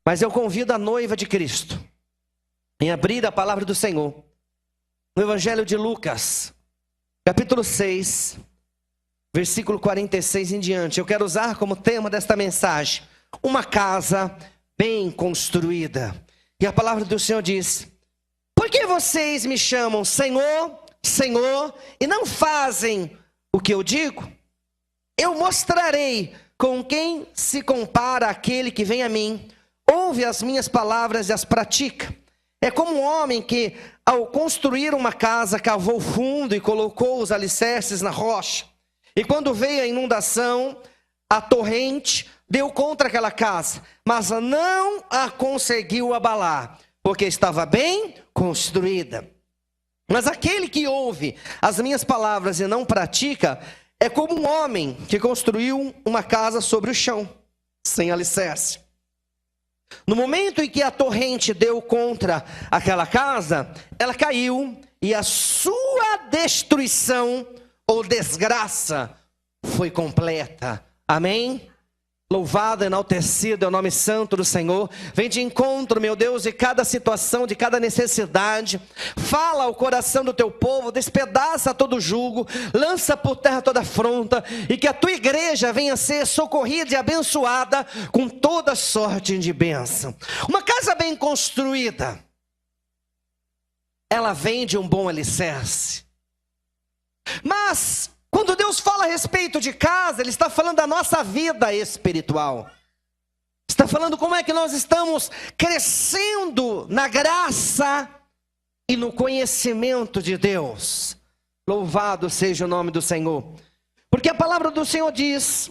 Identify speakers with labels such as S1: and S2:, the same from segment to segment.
S1: Mas eu convido a noiva de Cristo em abrir a palavra do Senhor no Evangelho de Lucas, capítulo 6, versículo 46 em diante. Eu quero usar como tema desta mensagem uma casa bem construída. E a palavra do Senhor diz: por que vocês me chamam Senhor, Senhor, e não fazem o que eu digo? Eu mostrarei com quem se compara aquele que vem a mim, ouve as minhas palavras e as pratica. É como um homem que, ao construir uma casa, cavou fundo e colocou os alicerces na rocha. E quando veio a inundação, a torrente deu contra aquela casa, mas não a conseguiu abalar, porque estava bem construída. Mas aquele que ouve as minhas palavras e não pratica, é como um homem que construiu uma casa sobre o chão, sem alicerce. No momento em que a torrente deu contra aquela casa, ela caiu e a sua destruição ou desgraça foi completa. Amém? Louvado, enaltecido é o nome santo do Senhor. Vem de encontro, meu Deus, de cada situação, de cada necessidade. Fala ao coração do teu povo, despedaça todo jugo, lança por terra toda afronta, e que a tua igreja venha ser socorrida e abençoada com toda sorte de bênção. Uma casa bem construída, ela vem de um bom alicerce. Mas quando Deus fala a respeito de casa, Ele está falando da nossa vida espiritual. Está falando como é que nós estamos crescendo na graça e no conhecimento de Deus. Louvado seja o nome do Senhor. Porque a palavra do Senhor diz,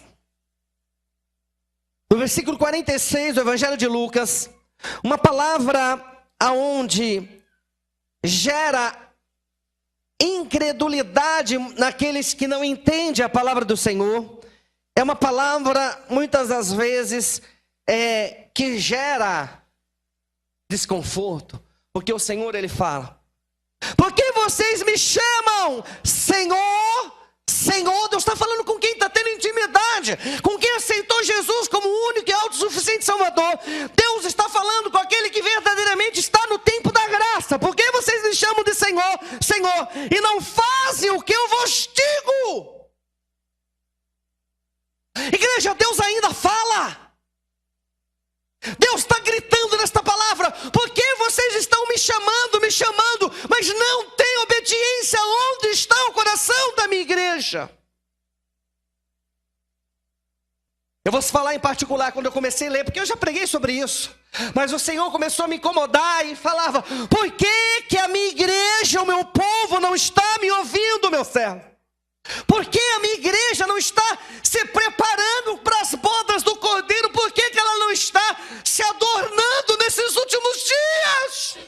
S1: no versículo 46 do Evangelho de Lucas, uma palavra aonde gera incredulidade naqueles que não entendem a palavra do Senhor. É uma palavra, muitas das vezes, que gera desconforto. Porque o Senhor, Ele fala: por que vocês me chamam Senhor, Senhor? Deus está falando com quem está tendo intimidade, com quem aceitou Jesus como o único e autossuficiente Salvador. Deus está falando com aquele que verdadeiramente está no tempo da graça. Por que vocês me chamam de Senhor, Senhor, e não fazem o que eu vos digo? Igreja, Deus ainda fala. Deus está gritando nesta palavra: por que vocês estão me chamando, mas não têm obediência? Onde está o coração da minha igreja? Eu vou falar em particular quando eu comecei a ler, porque eu já preguei sobre isso. Mas o Senhor começou a me incomodar e falava: por que a minha igreja, o meu povo não está me ouvindo, meu servo? Por que a minha igreja não está se preparando para as bodas do Cordeiro? Por que ela não está se adornando nesses últimos dias?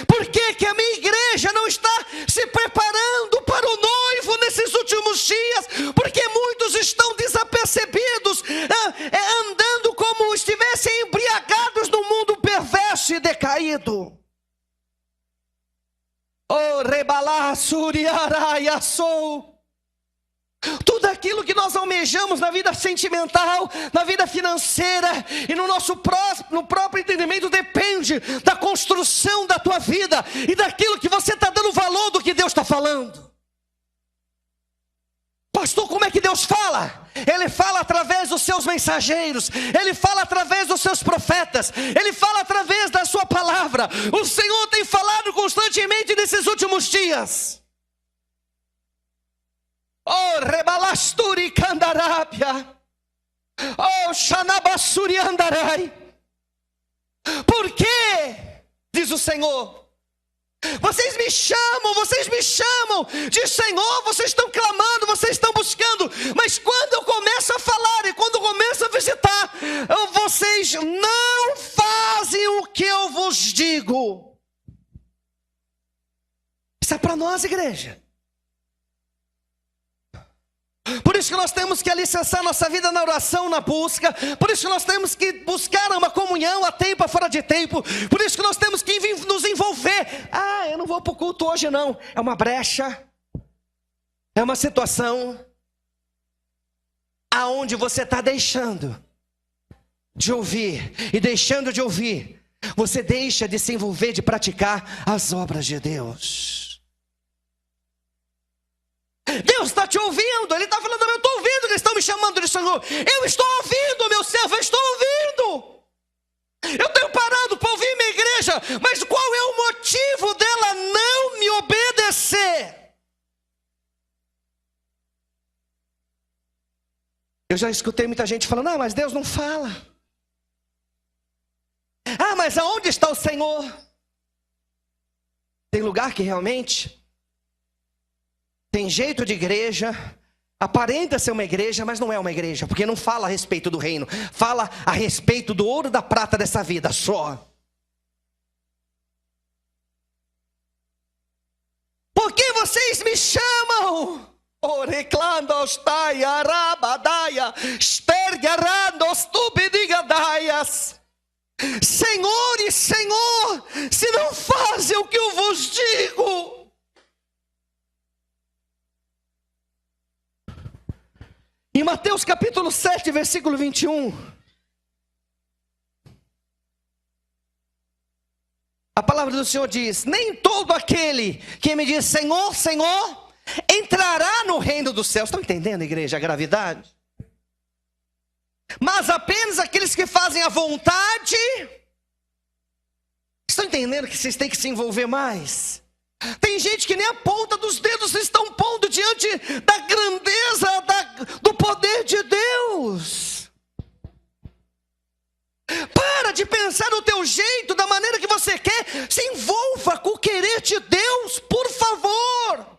S1: Por que a minha igreja não está se preparando para o noivo nesses últimos dias? Porque muitos estão desapercebidos, andando como estivessem embriagados no mundo perverso e decaído. Oh, rebalaçuriaraiaçou. Tudo aquilo que nós almejamos na vida sentimental, na vida financeira e no nosso próprio entendimento depende da construção da tua vida e daquilo que você está dando valor do que Deus está falando. Pastor, como é que Deus fala? Ele fala através dos seus mensageiros, Ele fala através dos seus profetas, Ele fala através da sua palavra. O Senhor tem falado constantemente nesses últimos dias. Oh, rebalasturi candarápia. Oh, xanabassuri andarai. Por quê? Diz o Senhor. Vocês me chamam de Senhor, vocês estão clamando, vocês estão buscando, mas quando eu começo a falar e quando eu começo a visitar, vocês não fazem o que eu vos digo. Isso é para nós, igreja. Por isso que nós temos que alicerçar nossa vida na oração, na busca. Por isso que nós temos que buscar uma comunhão a tempo, a fora de tempo. Por isso que nós temos que nos envolver. Ah, eu não vou para o culto hoje não. É uma brecha. É uma situação aonde você está deixando de ouvir e deixando de ouvir, você deixa de se envolver, de praticar as obras de Deus. Deus está te ouvindo, Ele está falando, eu estou ouvindo que eles estão me chamando de Senhor. Eu estou ouvindo, meu servo, eu estou ouvindo. Eu tenho parado para ouvir minha igreja, mas qual é o motivo dela não me obedecer? Eu já escutei muita gente falando, mas Deus não fala. Mas aonde está o Senhor? Tem lugar que realmente tem jeito de igreja, aparenta ser uma igreja, mas não é uma igreja, porque não fala a respeito do reino, fala a respeito do ouro e da prata dessa vida só. Por que vocês me chamam? Senhor e Senhor, se não fazem o que eu vos digo. Em Mateus capítulo 7, versículo 21, a palavra do Senhor diz: nem todo aquele que me diz Senhor, Senhor, entrará no reino dos céus. Estão entendendo, igreja, a gravidade? Mas apenas aqueles que fazem a vontade. Estão entendendo que vocês têm que se envolver mais? Tem gente que nem a ponta dos dedos estão pondo diante da grandeza, do poder de Deus. Para de pensar no teu jeito, da maneira que você quer. Se envolva com o querer de Deus, por favor.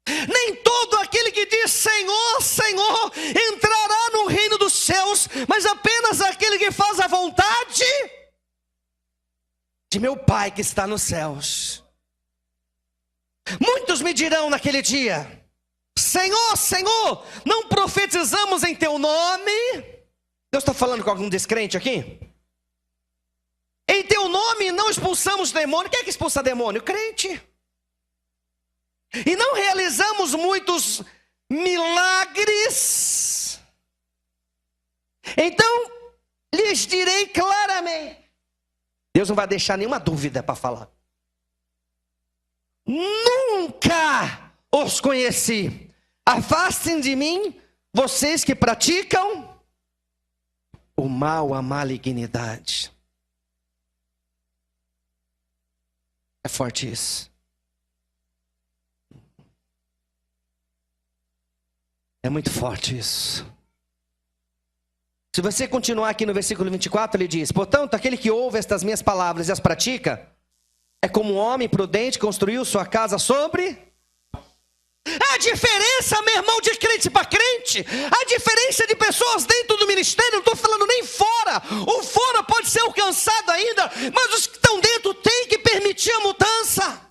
S1: Nem todo aquele que diz Senhor, Senhor, entrará no reino dos céus, mas apenas aquele que faz a vontade de meu Pai que está nos céus. Muitos me dirão naquele dia: Senhor, Senhor, não profetizamos em teu nome? Deus está falando com algum descrente aqui? Em teu nome não expulsamos demônio. Quem é que expulsa demônio? Crente. E não realizamos muitos milagres. Então lhes direi claramente. Deus não vai deixar nenhuma dúvida para falar. Nunca os conheci. Afastem de mim, vocês que praticam o mal, a malignidade. É forte isso. É muito forte isso. Se você continuar aqui no versículo 24, ele diz: portanto, aquele que ouve estas minhas palavras e as pratica, é como um homem prudente que construiu sua casa sobre... A diferença, meu irmão, de crente para crente, a diferença de pessoas dentro do ministério, não estou falando nem fora. O fora pode ser alcançado ainda, mas os que estão dentro têm que permitir a mudança.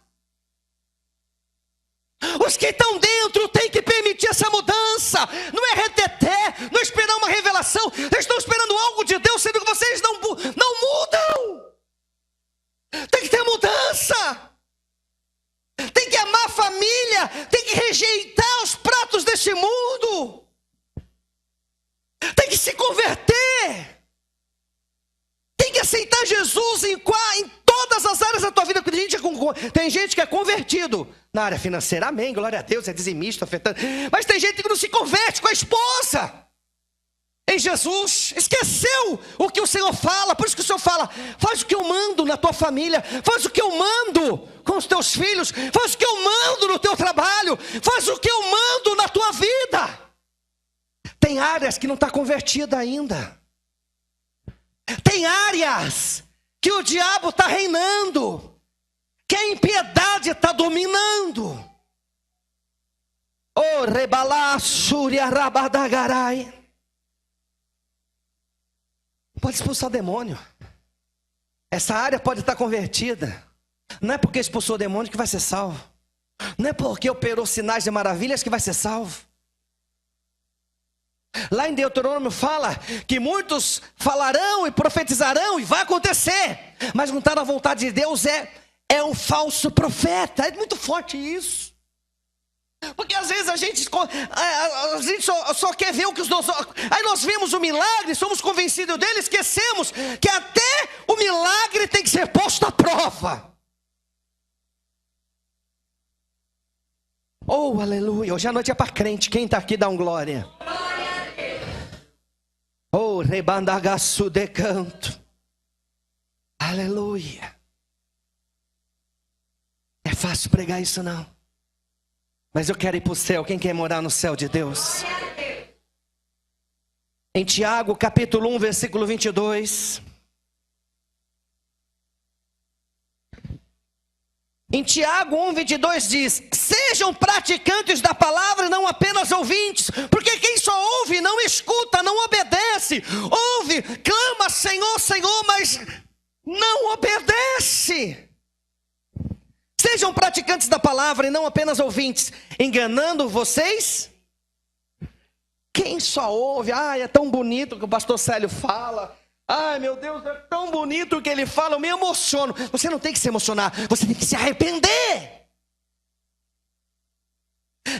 S1: Os que estão dentro têm que permitir essa mudança. Não é reteté, não é esperar uma revelação. Eles estão esperando algo de Deus, sendo que vocês não mudam. Tem que ter mudança. Tem que amar a família. Tem que rejeitar os pratos deste mundo. Tem que se converter. Tem que aceitar Jesus em todas as áreas da tua vida. Tem gente que é convertido na área financeira, amém, glória a Deus, é dizimista, afetando. Mas tem gente que não se converte com a esposa em Jesus. Esqueceu o que o Senhor fala. Por isso que o Senhor fala: faz o que eu mando na tua família, faz o que eu mando com os teus filhos, faz o que eu mando no teu trabalho, faz o que eu mando na tua vida. Tem áreas que não está convertida ainda. Tem áreas que o diabo está reinando, que a impiedade está dominando. Oh, rebalaçúria rabadagarai. Pode expulsar demônio. Essa área pode estar convertida. Não é porque expulsou o demônio que vai ser salvo. Não é porque operou sinais de maravilhas que vai ser salvo. Lá em Deuteronômio fala que muitos falarão e profetizarão e vai acontecer, mas não está na vontade de Deus, é um falso profeta. É muito forte isso. Porque às vezes a gente só quer ver o que os nossos... Aí nós vemos o milagre, somos convencidos dele, esquecemos que até o milagre tem que ser posto à prova. Oh, aleluia. Hoje a noite é para crente. Quem está aqui dá um glória. Oh, rebandagaço de canto. Aleluia. É fácil pregar isso não. Mas eu quero ir para o céu. Quem quer morar no céu de Deus? Em Tiago, capítulo 1, versículo 22. Em Tiago 1, 22 diz: sejam praticantes da palavra e não apenas ouvintes. Porque quem só ouve não escuta, não obedece. Ouve, clama Senhor, Senhor, mas não obedece. Sejam praticantes da palavra e não apenas ouvintes, enganando vocês. Quem só ouve, é tão bonito que o pastor Célio fala. Ai meu Deus, é tão bonito o que ele fala, eu me emociono. Você não tem que se emocionar, você tem que se arrepender.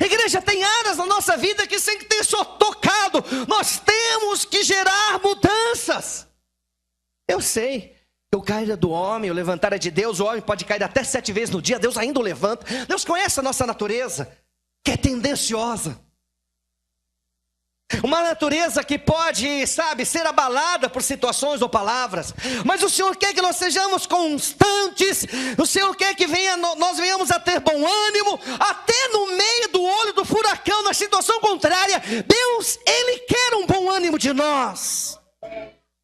S1: Igreja, tem áreas na nossa vida que sem ter só tocado, nós temos que gerar mudanças. Eu sei. O cair é do homem, o levantar é de Deus. O homem pode cair até 7 vezes no dia, Deus ainda o levanta. Deus conhece a nossa natureza, que é tendenciosa. Uma natureza que pode, ser abalada por situações ou palavras. Mas o Senhor quer que nós sejamos constantes. O Senhor quer que nós venhamos a ter bom ânimo. Até no meio do olho do furacão, na situação contrária, Deus, Ele quer um bom ânimo de nós.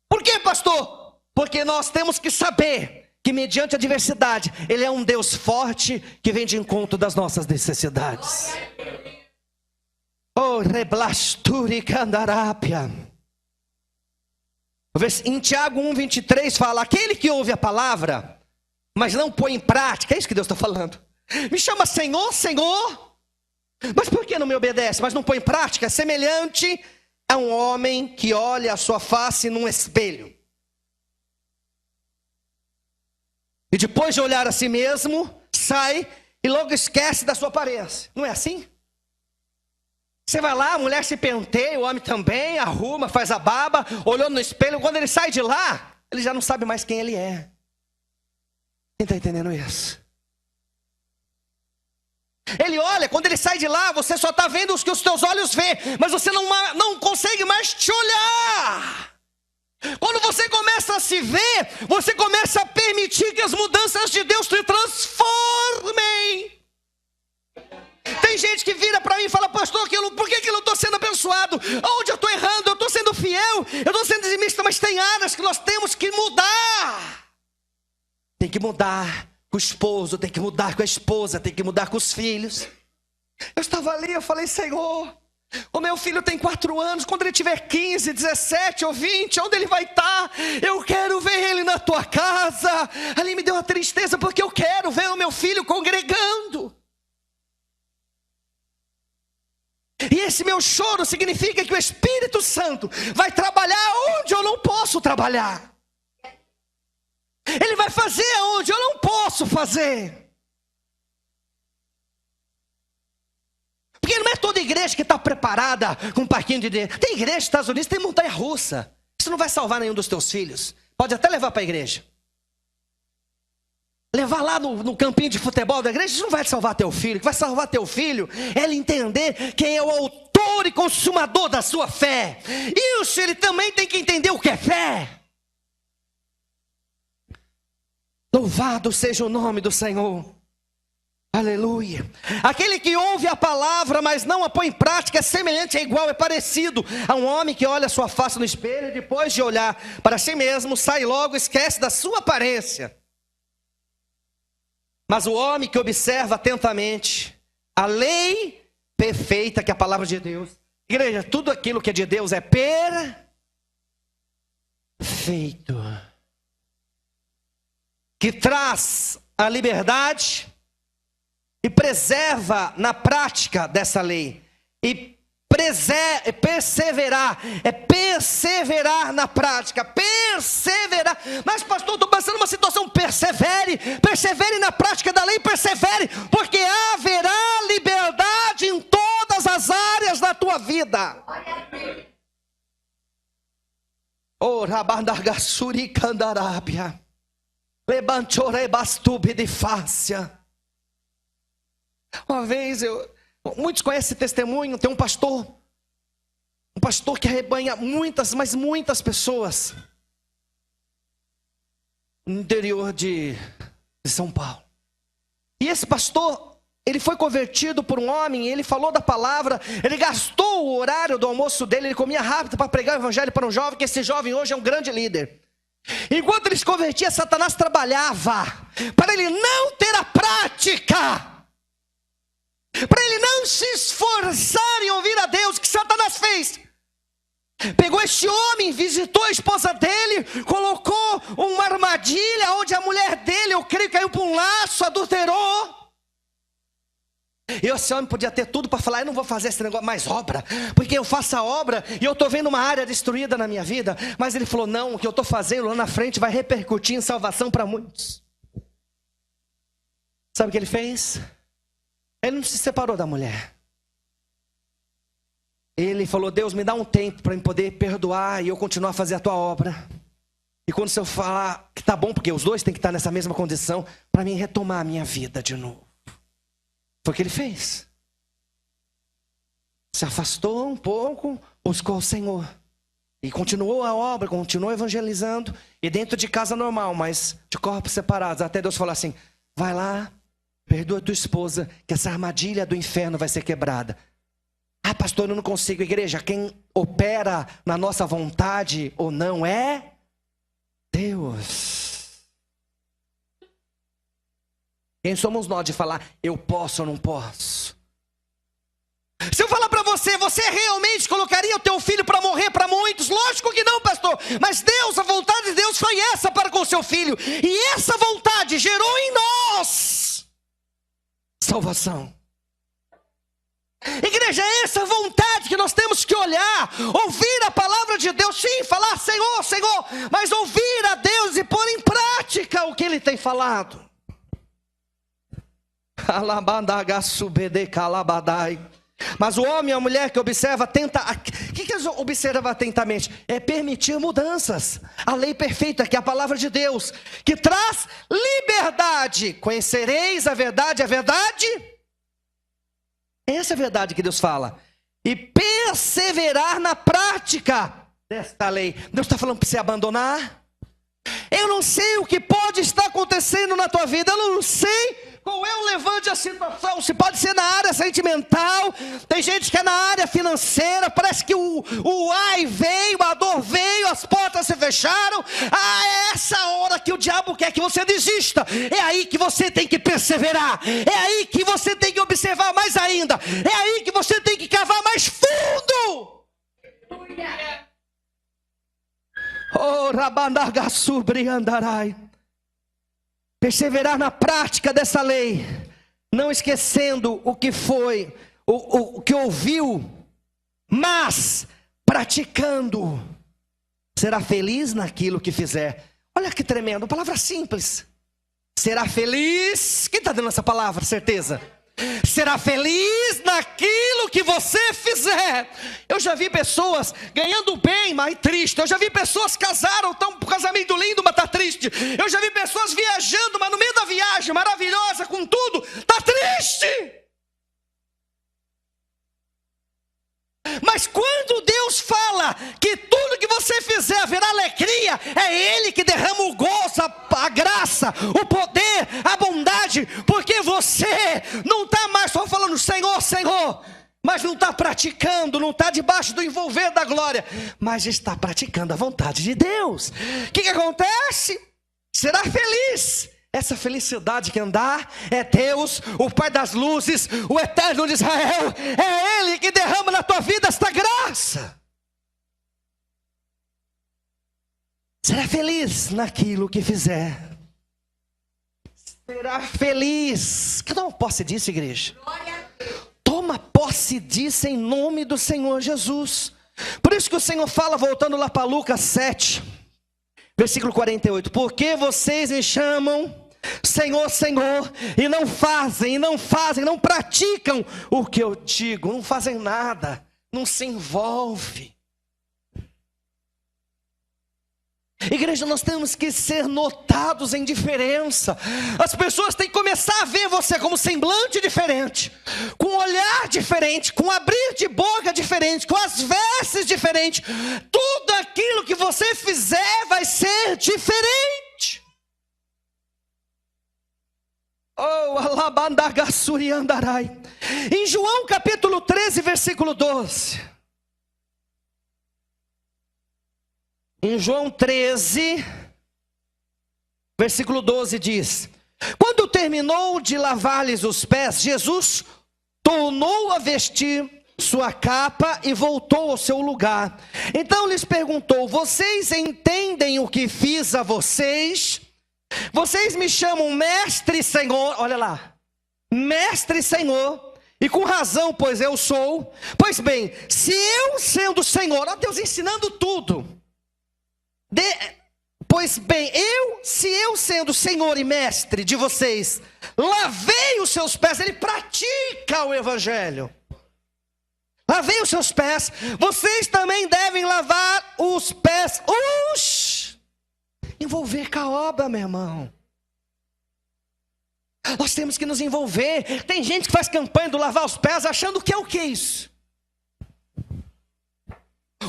S1: Por quê, pastor? Porque nós temos que saber que mediante a adversidade, Ele é um Deus forte que vem de encontro das nossas necessidades. Oh, reblasturi candarápia. Em Tiago 1, 23 fala: aquele que ouve a palavra, mas não põe em prática, é isso que Deus está falando. Me chama Senhor, Senhor, mas por que não me obedece, mas não põe em prática? É semelhante a um homem que olha a sua face num espelho. E depois de olhar a si mesmo, sai e logo esquece da sua aparência. Não é assim? Você vai lá, a mulher se penteia, o homem também, arruma, faz a barba, olhou no espelho. Quando ele sai de lá, ele já não sabe mais quem ele é. Quem está entendendo isso? Ele olha, quando ele sai de lá, você só está vendo os que os teus olhos vê, mas você não consegue mais te olhar. Quando você começa a se ver, você começa a permitir que as mudanças de Deus te transformem. Tem gente que vira para mim e fala: pastor, por que eu não estou sendo abençoado? Onde eu estou errando? Eu estou sendo fiel, eu estou sendo dizimista, mas tem áreas que nós temos que mudar. Tem que mudar com o esposo, tem que mudar com a esposa, tem que mudar com os filhos. Eu estava ali, eu falei: Senhor, o meu filho tem 4 anos, quando ele tiver 15, 17 ou 20, onde ele vai estar? Eu quero ver ele na tua casa. Ali me deu uma tristeza, porque eu quero ver o meu filho congregando. E esse meu choro significa que o Espírito Santo vai trabalhar onde eu não posso trabalhar. Ele vai fazer onde eu não posso fazer. Porque não é toda igreja que está preparada com um parquinho de dinheiro. Tem igreja nos Estados Unidos, tem montanha russa. Isso não vai salvar nenhum dos teus filhos. Pode até levar para a igreja. Levar lá no campinho de futebol da igreja, isso não vai salvar teu filho. O que vai salvar teu filho é ele entender quem é o autor e consumador da sua fé. Isso, ele também tem que entender o que é fé. Louvado seja o nome do Senhor. Aleluia. Aquele que ouve a palavra, mas não a põe em prática, é semelhante, é igual, é parecido a um homem que olha a sua face no espelho e depois de olhar para si mesmo, sai logo, esquece da sua aparência. Mas o homem que observa atentamente a lei perfeita, que é a palavra de Deus. Igreja, tudo aquilo que é de Deus é perfeito. Que traz a liberdade e preserva na prática dessa lei. E perseverar na prática, perseverar. Mas pastor, estou passando uma situação, persevere na prática da lei, persevere, porque haverá liberdade em na tua vida. Oh, rabandargassuri candarábia. Lebanchore bastube de fácia. Uma vez, muitos conhecem esse testemunho, tem um pastor que arrebanha muitas, mas muitas pessoas no interior de São Paulo. E esse pastor, ele foi convertido por um homem, ele falou da palavra, ele gastou o horário do almoço dele, ele comia rápido para pregar o evangelho para um jovem, que esse jovem hoje é um grande líder. Enquanto ele se convertia, Satanás trabalhava para ele não ter a prática, para ele não se esforçar em ouvir a Deus. O que Satanás fez? Pegou este homem, visitou a esposa dele, colocou uma armadilha onde a mulher dele, eu creio, caiu para um laço, adulterou. E esse homem podia ter tudo para falar: eu não vou fazer esse negócio mais obra, porque eu faço a obra e eu estou vendo uma área destruída na minha vida. Mas ele falou: não, o que eu estou fazendo lá na frente vai repercutir em salvação para muitos. Sabe o que ele fez? Ele não se separou da mulher. Ele falou: Deus, me dá um tempo para eu poder perdoar e eu continuar a fazer a tua obra. E quando o Senhor falar que tá bom, porque os dois têm que estar nessa mesma condição, para mim retomar a minha vida de novo. Foi o que ele fez. Se afastou um pouco, buscou o Senhor. E continuou a obra, continuou evangelizando. E dentro de casa normal, mas de corpos separados. Até Deus falou assim: vai lá, perdoa tua esposa, que essa armadilha do inferno vai ser quebrada. Ah, pastor, eu não consigo. Igreja, quem opera na nossa vontade ou não é Deus. Quem somos nós de falar eu posso ou não posso? Se eu falar para você, você realmente colocaria o teu filho para morrer para muitos? Lógico que não, pastor. Mas Deus, a vontade de Deus foi essa para com o seu filho. E essa vontade gerou em nós salvação. Igreja, é essa vontade que nós temos que olhar, ouvir a palavra de Deus, sim, falar Senhor, Senhor, mas ouvir a Deus e pôr em prática o que Ele tem falado. Mas o homem e a mulher que observa, tenta. O que observa atentamente? É permitir mudanças. A lei perfeita, que é a palavra de Deus, que traz liberdade. Conhecereis a verdade, essa é a verdade que Deus fala. E perseverar na prática desta lei. Deus está falando para você abandonar. Eu não sei o que pode estar acontecendo na tua vida. Eu não sei qual é o levante a situação. Se pode ser na área sentimental. Tem gente que é na área financeira. Parece que o ai veio, a dor veio, as portas se fecharam. Ah, é essa hora que o diabo quer que você desista. É aí que você tem que perseverar. É aí que você tem que observar mais ainda. É aí que você tem que cavar mais fundo. Oh, rabandargaçu briandarai. Perseverar na prática dessa lei, não esquecendo o que foi, o que ouviu, mas praticando. Será feliz naquilo que fizer. Olha que tremendo, palavra simples. Será feliz. Quem está dando essa palavra? Certeza. Será feliz naquilo que você fizer. Eu já vi pessoas ganhando bem, mas triste. Eu já vi pessoas casaram, estão com um casamento lindo, mas está triste. Eu já vi pessoas viajando, mas no meio da viagem, maravilhosa, com tudo, está triste. Mas quando Deus fala que tudo que você fizer haverá alegria, é Ele que derrama o gozo, a graça, o poder, a bondade, porque você não está mais só falando Senhor, Senhor, mas não está praticando, não está debaixo do envolver da glória, mas está praticando a vontade de Deus. O que acontece? Será feliz. Essa felicidade que andar é Deus, o Pai das luzes, o Eterno de Israel. É Ele que derrama na tua vida esta graça. Será feliz naquilo que fizer. Será feliz. Toma posse disso, igreja. Toma posse disso em nome do Senhor Jesus. Por isso que o Senhor fala, voltando lá para Lucas 7, versículo 48. Porque vocês me chamam Senhor, Senhor, e não praticam o que eu digo. Não fazem nada. não se envolve. Igreja, nós temos que ser notados em diferença. As pessoas têm que começar a ver você como semblante diferente, com um olhar diferente, com um abrir de boca diferente, com as vestes diferentes. Tudo aquilo que você fizer vai ser diferente. Oh, alabandagassuri andarai. Em João capítulo 13, versículo 12. Em João 13, versículo 12 diz: quando terminou de lavar-lhes os pés, Jesus tornou a vestir sua capa e voltou ao seu lugar. Então lhes perguntou: vocês entendem o que fiz a vocês? Vocês me chamam mestre e senhor, olha lá, mestre e senhor, e com razão, pois eu sou. Pois bem, se eu sendo senhor, ó Deus ensinando tudo. Pois bem, se eu sendo senhor e mestre de vocês, lavei os seus pés, ele pratica o evangelho. Lavei os seus pés, vocês também devem lavar os pés uns. Envolver com a obra, meu irmão. Nós temos que nos envolver. Tem gente que faz campanha do lavar os pés achando que é o que isso?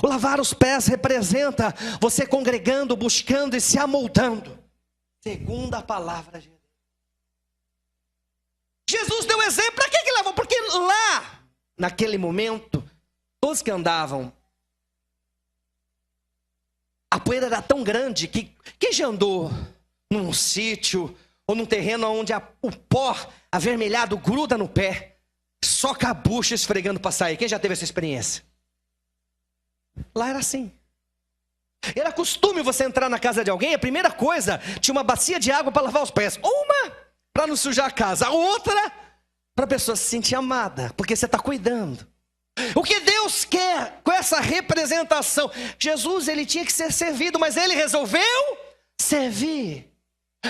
S1: O lavar os pés representa você congregando, buscando e se amoldando, segundo a palavra de Deus. Jesus deu exemplo. Para que lavou? Porque lá, naquele momento, todos que andavam, a poeira era tão grande que quem já andou num sítio ou num terreno onde o pó avermelhado gruda no pé, soca a bucha esfregando para sair? Quem já teve essa experiência? Lá era assim. Era costume você entrar na casa de alguém, a primeira coisa, tinha uma bacia de água para lavar os pés. Uma, para não sujar a casa. A outra, para a pessoa se sentir amada, porque você está cuidando. O que Deus quer com essa representação? Jesus, ele tinha que ser servido, mas ele resolveu servir.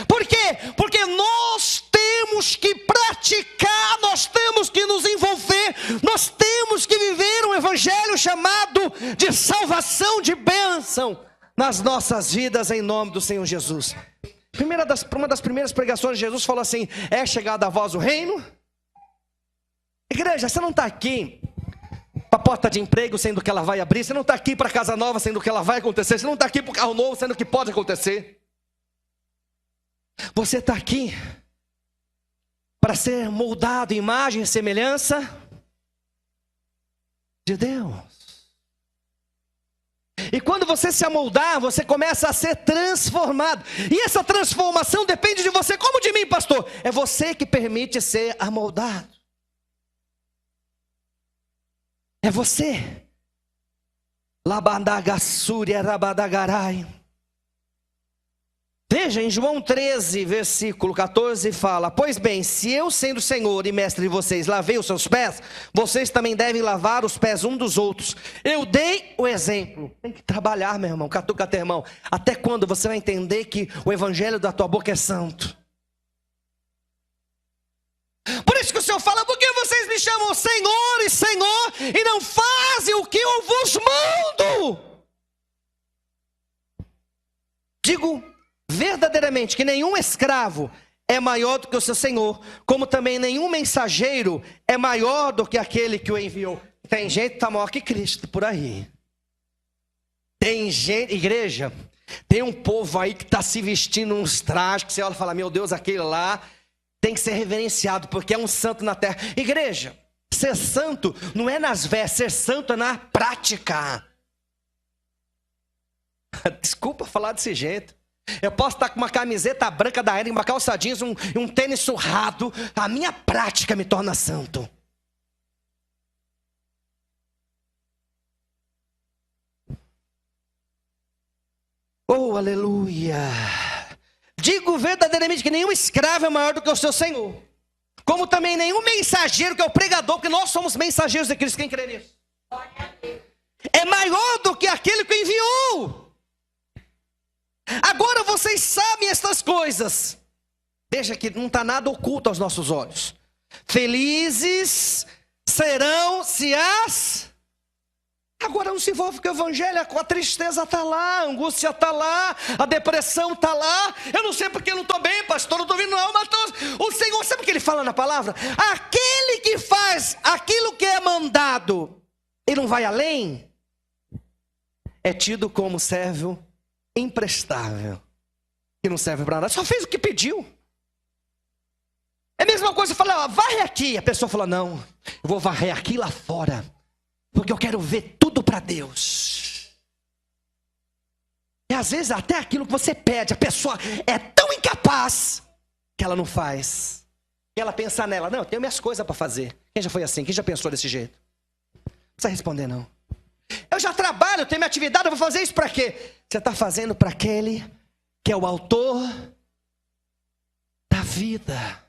S1: Por quê? Porque nós temos que praticar, nós temos que nos envolver, nós temos que viver um evangelho chamado de salvação, de bênção nas nossas vidas, em nome do Senhor Jesus. Uma das primeiras pregações, Jesus falou assim: é chegado a vós o reino? Igreja, você não está aqui para a porta de emprego, sendo que ela vai abrir. Você não está aqui para casa nova, sendo que ela vai acontecer. Você não está aqui para o carro novo, sendo que pode acontecer. Você está aqui para ser moldado em imagem e semelhança de Deus. E quando você se amoldar, você começa a ser transformado. E essa transformação depende de você, como de mim, pastor. É você que permite ser amoldado. É você. Labandagassuri rabadagarai. Veja, em João 13, versículo 14, fala: pois bem, se eu sendo Senhor e mestre de vocês lavei os seus pés, vocês também devem lavar os pés um dos outros. Eu dei o exemplo. Tem que trabalhar, meu irmão, catuca teu irmão. Até quando você vai entender que o evangelho da tua boca é santo? Por isso que o Senhor fala: por que vocês me chamam Senhor e Senhor e não fazem o que eu vos mando? Digo verdadeiramente que nenhum escravo é maior do que o seu senhor, como também nenhum mensageiro é maior do que aquele que o enviou. Tem gente que está maior que Cristo por aí. Tem gente, igreja, tem um povo aí que está se vestindo uns trajes que você olha e fala: meu Deus, aquele lá tem que ser reverenciado, porque é um santo na terra. Igreja, ser santo não é nas vestes, ser santo é na prática. Desculpa falar desse jeito. Eu posso estar com uma camiseta branca da Hering, uma calça jeans, um tênis surrado. A minha prática me torna santo. Oh, aleluia. Digo verdadeiramente que nenhum escravo é maior do que o seu senhor, como também nenhum mensageiro, que é o pregador, porque nós somos mensageiros de Cristo. Quem crê nisso? É maior do que aquele que enviou. Agora vocês sabem estas coisas. Veja que não está nada oculto aos nossos olhos. Felizes serão se as não se envolve com o evangelho, a tristeza está lá, a angústia está lá, a depressão está lá. Eu não sei porque eu não estou bem, pastor, não estou ouvindo não, mas o Senhor, sabe o que ele fala na palavra? Aquele que faz aquilo que é mandado e não vai além, é tido como servo imprestável, que não serve para nada, só fez o que pediu. É a mesma coisa, falar, varre aqui. A pessoa fala, não, eu vou varrer aqui lá fora, porque eu quero ver tudo para Deus. E às vezes até aquilo que você pede, a pessoa é tão incapaz que ela não faz. E ela pensa nela, não, eu tenho minhas coisas para fazer. Quem já foi assim? Quem já pensou desse jeito? Não precisa responder não. Eu já trabalho, eu tenho minha atividade, eu vou fazer isso para quê? Você está fazendo para aquele que é o autor da vida.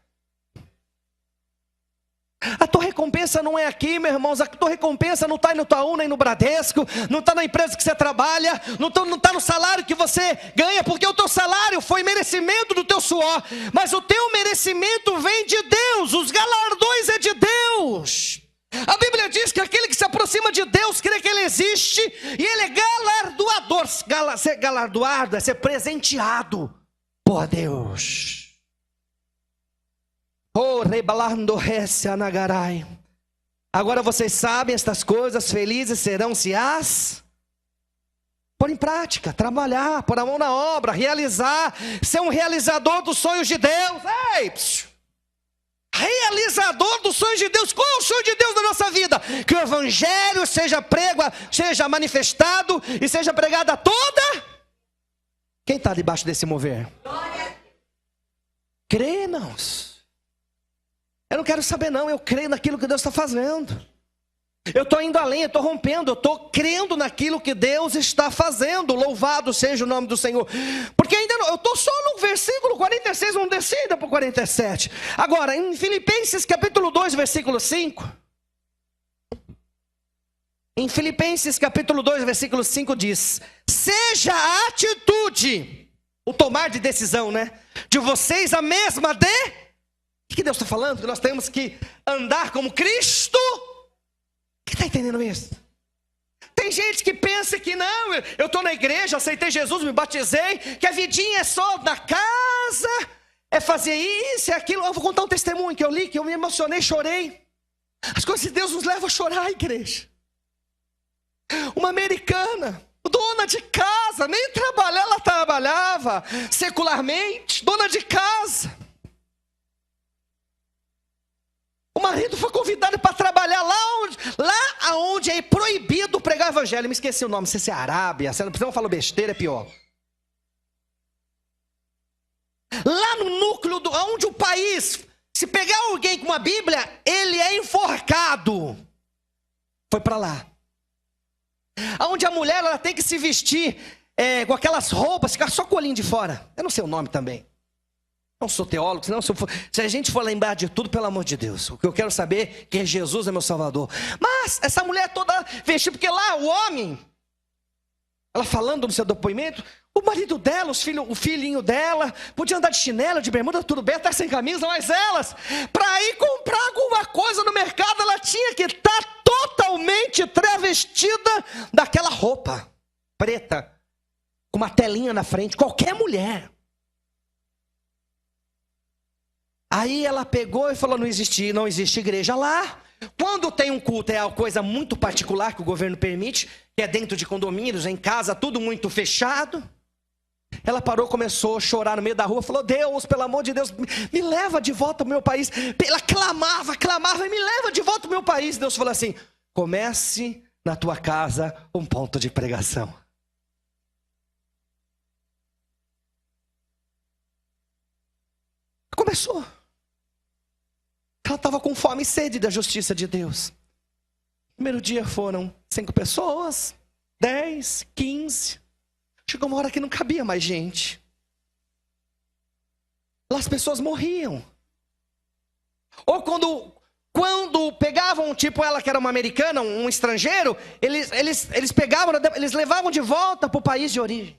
S1: A tua recompensa não é aqui, meus irmãos. A tua recompensa não está no Itaú, nem no Bradesco, não está na empresa que você trabalha, não está no salário que você ganha, porque o teu salário foi merecimento do teu suor, mas o teu merecimento vem de Deus, os galardões é de Deus. A Bíblia diz que aquele que se aproxima de Deus crê que Ele existe e Ele é galardoador. Ser galardoado é ser presenteado por Deus. Agora vocês sabem estas coisas, felizes serão se as pôr em prática, trabalhar, pôr a mão na obra, realizar, ser um realizador dos sonhos de Deus. Ei, realizador dos sonhos de Deus. Qual é o sonho de Deus na nossa vida? Que o evangelho seja prego, seja manifestado e seja pregado a toda. Quem está debaixo desse mover? Crê, irmãos. Eu não quero saber não, eu creio naquilo que Deus está fazendo. Eu estou indo além, eu estou rompendo, eu estou crendo naquilo que Deus está fazendo. Louvado seja o nome do Senhor. Porque ainda não, eu estou só no versículo 46, vamos descer ainda para o 47. Agora, em Filipenses capítulo 2, versículo 5. Em Filipenses capítulo 2, versículo 5 diz: seja a atitude, o tomar de decisão, né? De vocês a mesma de... O que Deus está falando? Que nós temos que andar como Cristo. Quem está entendendo isso? Tem gente que pensa que não, eu estou na igreja, aceitei Jesus, me batizei, que a vidinha é só na casa, é fazer isso e aquilo. Eu vou contar um testemunho que eu li, que eu me emocionei, chorei. As coisas de Deus nos levam a chorar, igreja. Uma americana, dona de casa, nem trabalhar ela trabalhava, secularmente, dona de casa. O marido foi convidado para trabalhar lá onde é proibido pregar o evangelho. Me esqueci o nome, não sei se é Arábia, se não falou besteira, é pior. Lá no núcleo, onde o país, se pegar alguém com uma Bíblia, ele é enforcado. Foi para lá. Onde a mulher ela tem que se vestir com aquelas roupas, ficar só com o olhinho de fora. Eu não sei o nome também. Não sou teólogo, senão se a gente for lembrar de tudo, pelo amor de Deus, o que eu quero saber é que Jesus é meu Salvador. Mas essa mulher toda vestida, porque lá o homem, ela falando no seu depoimento, o marido dela, o filhinho dela, podia andar de chinelo, de bermuda, tudo bem, até sem camisa, mas elas, para ir comprar alguma coisa no mercado, ela tinha que estar totalmente travestida daquela roupa preta, com uma telinha na frente, qualquer mulher. Aí ela pegou e falou, não existe igreja lá. Quando tem um culto é uma coisa muito particular que o governo permite, que é dentro de condomínios, em casa, tudo muito fechado. Ela parou, começou a chorar no meio da rua, falou, Deus, pelo amor de Deus, me leva de volta ao meu país. Ela clamava, me leva de volta ao meu país. Deus falou assim, comece na tua casa um ponto de pregação. Começou. Ela estava com fome e sede da justiça de Deus. Primeiro dia foram 5 pessoas, 10, 15. Chegou uma hora que não cabia mais gente. Lá as pessoas morriam. Ou quando pegavam, tipo ela que era uma americana, um estrangeiro, eles pegavam, eles levavam de volta para o país de origem.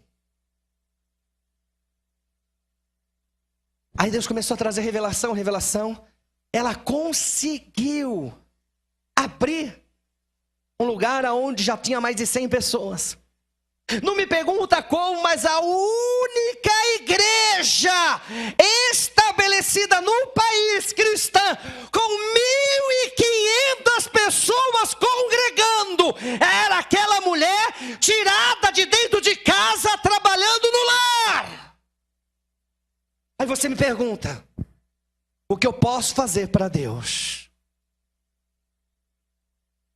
S1: Aí Deus começou a trazer revelação. Ela conseguiu abrir um lugar onde já tinha mais de 100 pessoas. Não me pergunta como, mas a única igreja estabelecida no país cristã, com 1.500 pessoas congregando, era aquela mulher tirada de dentro de casa, trabalhando no lar. Aí você me pergunta, o que eu posso fazer para Deus?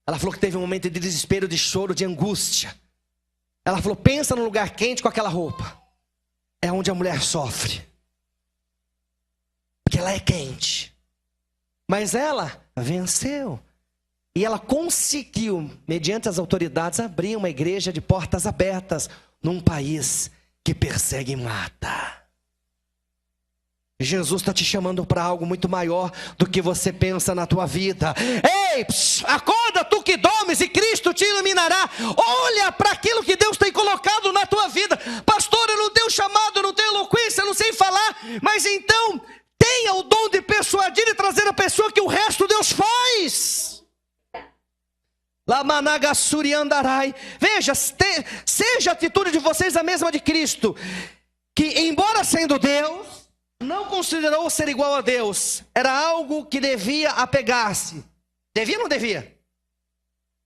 S1: Ela falou que teve um momento de desespero, de choro, de angústia. Ela falou, pensa num lugar quente com aquela roupa. É onde a mulher sofre. Porque ela é quente. Mas ela venceu. E ela conseguiu, mediante as autoridades, abrir uma igreja de portas abertas num país que persegue e mata. Jesus está te chamando para algo muito maior do que você pensa na tua vida. Ei, acorda tu que dormes e Cristo te iluminará. Olha para aquilo que Deus tem colocado na tua vida. Pastor, eu não tenho chamado, eu não tenho eloquência, eu não sei falar. Mas então, tenha o dom de persuadir e trazer a pessoa que o resto Deus faz. Lamanagasuri andarai. Veja, seja a atitude de vocês a mesma de Cristo, que embora sendo Deus, não considerou ser igual a Deus. Era algo que devia apegar-se. Devia ou não devia?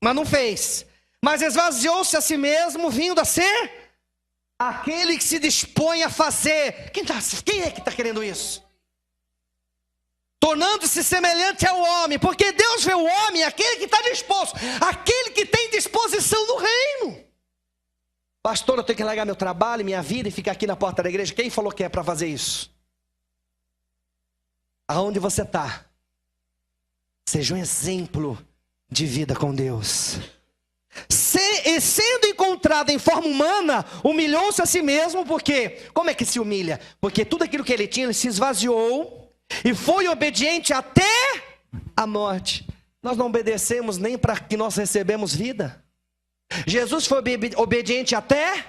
S1: Mas não fez. Mas esvaziou-se a si mesmo, vindo a ser aquele que se dispõe a fazer. Quem é que está querendo isso? Tornando-se semelhante ao homem. Porque Deus vê o homem, aquele que está disposto, aquele que tem disposição no reino. Pastor, eu tenho que largar meu trabalho, minha vida e ficar aqui na porta da igreja. Quem falou que é para fazer isso? Aonde você está, seja um exemplo de vida com Deus. E sendo encontrado em forma humana, humilhou-se a si mesmo, porque, como é que se humilha? Porque tudo aquilo que ele tinha, ele se esvaziou e foi obediente até a morte. Nós não obedecemos nem para que nós recebemos vida. Jesus foi obediente até...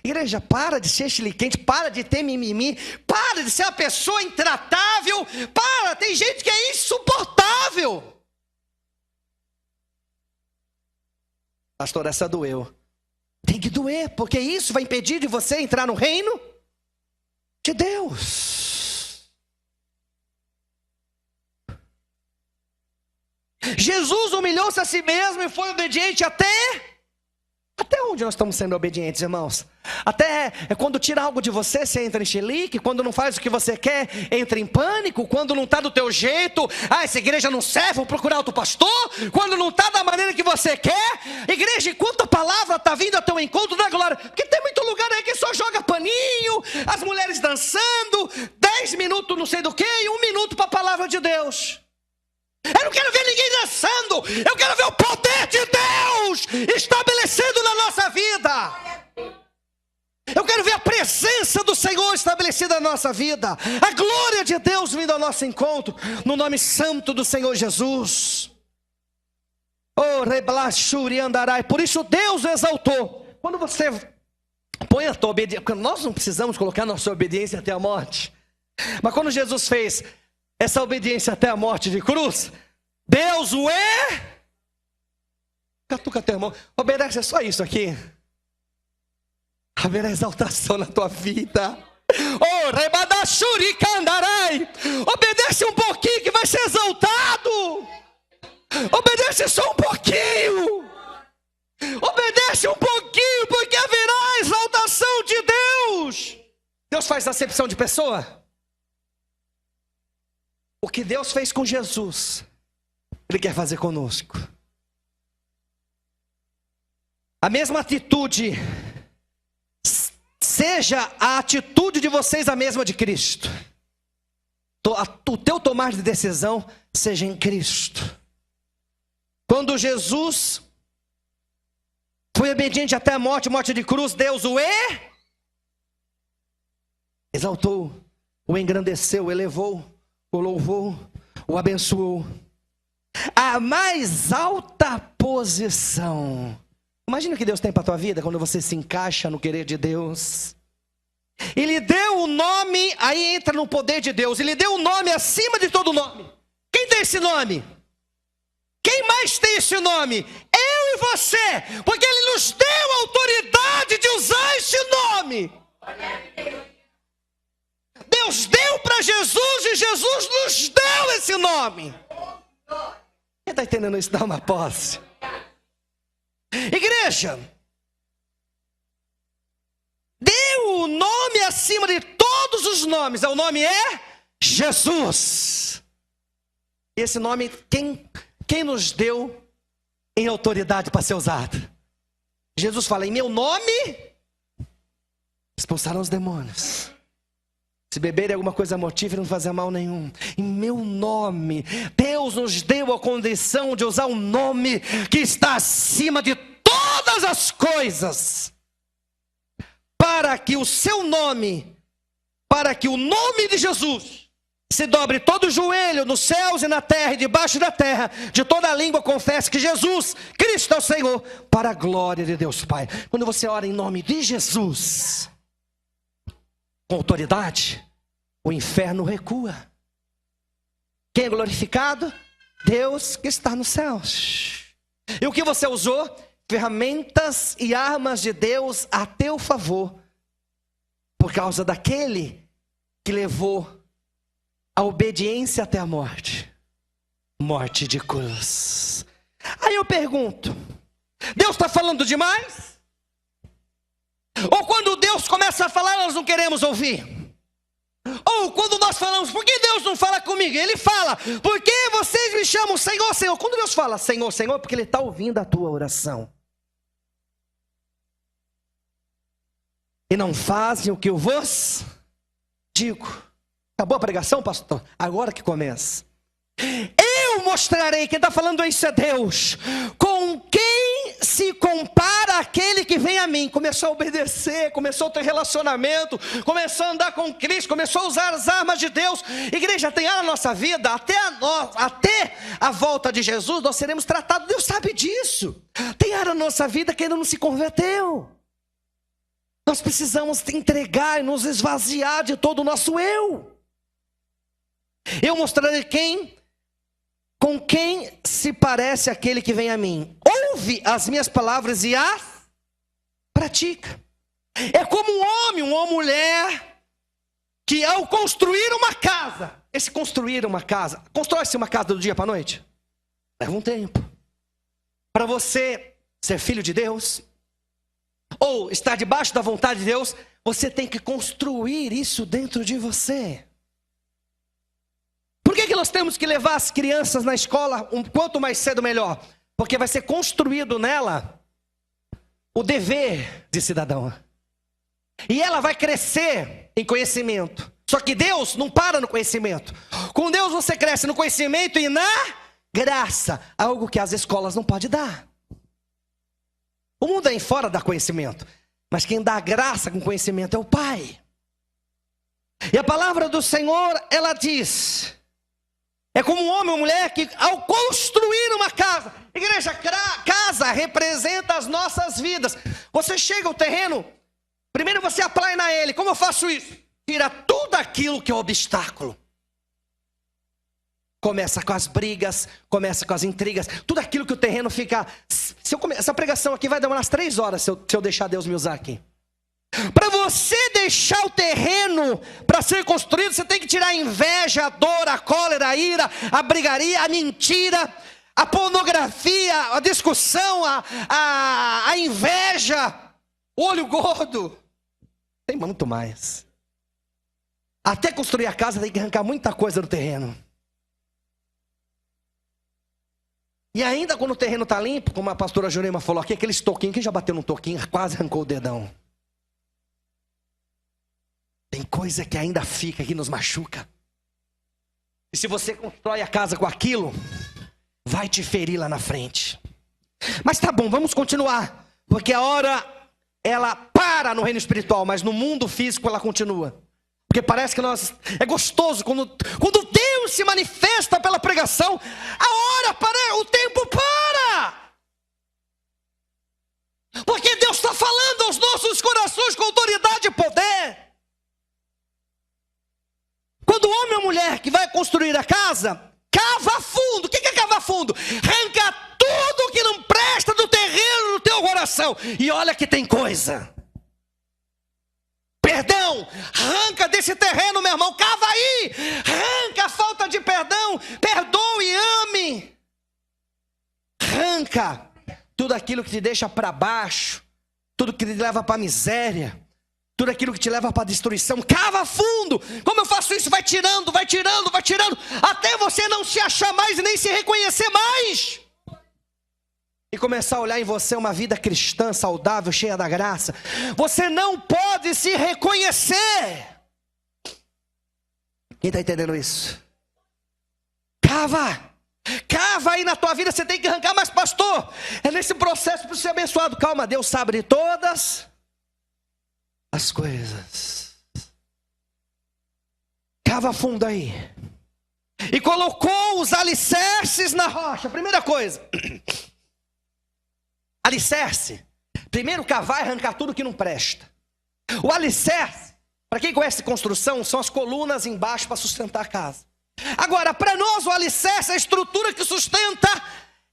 S1: Igreja, para de ser chiliquente, para de ter mimimi, para de ser uma pessoa intratável, para, tem gente que é insuportável. Pastor, essa doeu. Tem que doer, porque isso vai impedir de você entrar no reino de Deus. Jesus humilhou-se a si mesmo e foi obediente até onde nós estamos sendo obedientes, irmãos? Até quando tira algo de você, você entra em chilique. Quando não faz o que você quer, entra em pânico. Quando não está do teu jeito, essa igreja não serve, vou procurar outro pastor. Quando não está da maneira que você quer, igreja, enquanto a palavra está vindo ao teu encontro da glória. Porque tem muito lugar aí que só joga paninho, as mulheres dançando, 10 minutos não sei do que e 1 minuto para a palavra de Deus. Eu não quero ver ninguém dançando. Eu quero ver o poder de Deus estabelecendo na nossa vida. Eu quero ver a presença do Senhor estabelecida na nossa vida. A glória de Deus vindo ao nosso encontro. No nome santo do Senhor Jesus. Oh, reblachuri andarai. Por isso Deus o exaltou. Quando você põe a tua obediência, porque nós não precisamos colocar nossa obediência até a morte. Mas quando Jesus fez essa obediência até a morte de cruz, Deus o é. Catuca teu irmão, obedece só isso aqui. Haverá exaltação na tua vida. Oh, rebadachuri candarai. Obedece um pouquinho que vai ser exaltado. Obedece só um pouquinho. Obedece um pouquinho, porque haverá exaltação de Deus. Deus faz acepção de pessoa. O que Deus fez com Jesus, Ele quer fazer conosco. A mesma atitude, seja a atitude de vocês a mesma de Cristo. O teu tomar de decisão seja em Cristo. Quando Jesus foi obediente até a morte de cruz, Deus o exaltou, o engrandeceu, o elevou, o louvou, o abençoou. A mais alta posição. Imagina o que Deus tem para a tua vida quando você se encaixa no querer de Deus. Ele deu o nome, aí entra no poder de Deus. Ele deu o nome acima de todo nome. Quem tem esse nome? Quem mais tem esse nome? Eu e você, porque Ele nos deu a autoridade de usar esse nome. Deus deu para Jesus e Jesus nos deu esse nome. Quem está entendendo isso? Dá uma posse. Igreja, deu o nome acima de todos os nomes. O nome é Jesus. Esse nome, quem nos deu em autoridade para ser usado? Jesus fala, em meu nome expulsaram os demônios. Se beberem alguma coisa mortífera, não fazer mal nenhum. Em meu nome, Deus nos deu a condição de usar um nome que está acima de todas as coisas. Para que o seu nome, para que o nome de Jesus se dobre todo o joelho nos céus e na terra e debaixo da terra, de toda a língua confesse que Jesus Cristo é o Senhor, para a glória de Deus Pai. Quando você ora em nome de Jesus, com autoridade, o inferno recua. Quem é glorificado? Deus que está nos céus. E o que você usou? Ferramentas e armas de Deus a teu favor, por causa daquele que levou a obediência até a morte, morte de cruz. Aí eu pergunto, Deus está falando demais? Ou quando Deus começa a falar, nós não queremos ouvir? Ou quando nós falamos, por que Deus não fala comigo? Ele fala, por que vocês me chamam Senhor, Senhor? Quando Deus fala Senhor, Senhor, porque Ele está ouvindo a tua oração. E não fazem o que eu vos digo. Acabou a pregação, pastor? Agora que começa. Eu mostrarei, quem está falando isso é Deus, com quem se compara aquele que vem a mim. Começou a obedecer, começou a ter relacionamento, começou a andar com Cristo, começou a usar as armas de Deus. Igreja, tem área na nossa vida, até a volta de Jesus, nós seremos tratados, Deus sabe disso. Tem área na nossa vida que ainda não se converteu. Nós precisamos entregar e nos esvaziar de todo o nosso eu. Eu mostrarei com quem se parece aquele que vem a mim. Ouve as minhas palavras e as pratica. É como um homem ou uma mulher que ao construir uma casa, constrói-se uma casa do dia para a noite? Leva um tempo. Para você ser filho de Deus, ou estar debaixo da vontade de Deus, você tem que construir isso dentro de você. Por que nós temos que levar as crianças na escola quanto mais cedo melhor? Porque vai ser construído nela o dever de cidadão. E ela vai crescer em conhecimento. Só que Deus não para no conhecimento. Com Deus você cresce no conhecimento e na graça. Algo que as escolas não podem dar. O mundo aí fora dá conhecimento. Mas quem dá graça com conhecimento é o Pai. E a palavra do Senhor, ela diz... É como um homem ou mulher que ao construir uma casa, igreja, casa representa as nossas vidas. Você chega ao terreno, primeiro você aplana ele. Como eu faço isso? Tira tudo aquilo que é obstáculo. Começa com as brigas, começa com as intrigas, tudo aquilo que o terreno fica... Essa pregação aqui vai demorar umas 3 horas se eu deixar Deus me usar aqui. Para você deixar o terreno para ser construído, você tem que tirar a inveja, a dor, a cólera, a ira, a brigaria, a mentira, a pornografia, a discussão, a inveja, o olho gordo. Tem muito mais. Até construir a casa tem que arrancar muita coisa do terreno. E ainda quando o terreno está limpo, como a pastora Jurema falou aqui, aqueles toquinhos, quem já bateu num toquinho, quase arrancou o dedão. Tem coisa que ainda fica, que nos machuca. E se você constrói a casa com aquilo, vai te ferir lá na frente. Mas tá bom, vamos continuar. Porque a hora, ela para no reino espiritual, mas no mundo físico ela continua. Porque parece que é gostoso quando Deus se manifesta pela pregação, a hora para, o tempo para. Porque Deus está falando aos nossos corações com autoridade e poder. Quando o homem ou mulher que vai construir a casa, Cava fundo. O que é cavar fundo? Arranca tudo que não presta do terreno do teu coração. E olha que tem coisa. Perdão, arranca desse terreno, meu irmão. Cava aí. Arranca a falta de perdão. Perdoe e ame. Arranca tudo aquilo que te deixa para baixo. Tudo que te leva para a miséria. Tudo aquilo que te leva para a destruição. Cava fundo. Como eu faço isso? Vai tirando, vai tirando, vai tirando. Até você não se achar mais e nem se reconhecer mais. E começar a olhar em você uma vida cristã, saudável, cheia da graça. Você não pode se reconhecer. Quem está entendendo isso? Cava. Cava aí na tua vida, você tem que arrancar. Mas pastor, é nesse processo para ser abençoado. Calma, Deus sabe de todas as coisas. Cava fundo aí. E colocou os alicerces na rocha. Primeira coisa. Alicerce. Primeiro cavar e arrancar tudo que não presta. O alicerce, para quem conhece construção, são as colunas embaixo para sustentar a casa. Agora, para nós o alicerce, a estrutura que sustenta,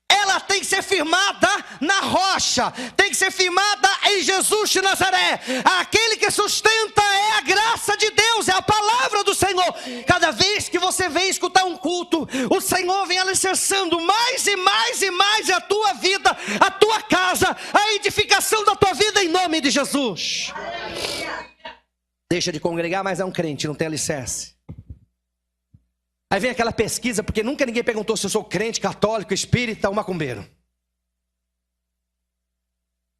S1: ela tem que ser firmada na rocha, tem que ser firmada em Jesus de Nazaré. Aquele que sustenta é a graça de Deus, é a palavra do Senhor. Cada vez que você vem escutar um culto, o Senhor vem alicerçando mais e mais e mais a tua vida, a tua casa, a edificação da tua vida em nome de Jesus. Deixa de congregar, mas é um crente, não tem alicerce. Aí vem aquela pesquisa, porque nunca ninguém perguntou se eu sou crente, católico, espírita ou macumbeiro.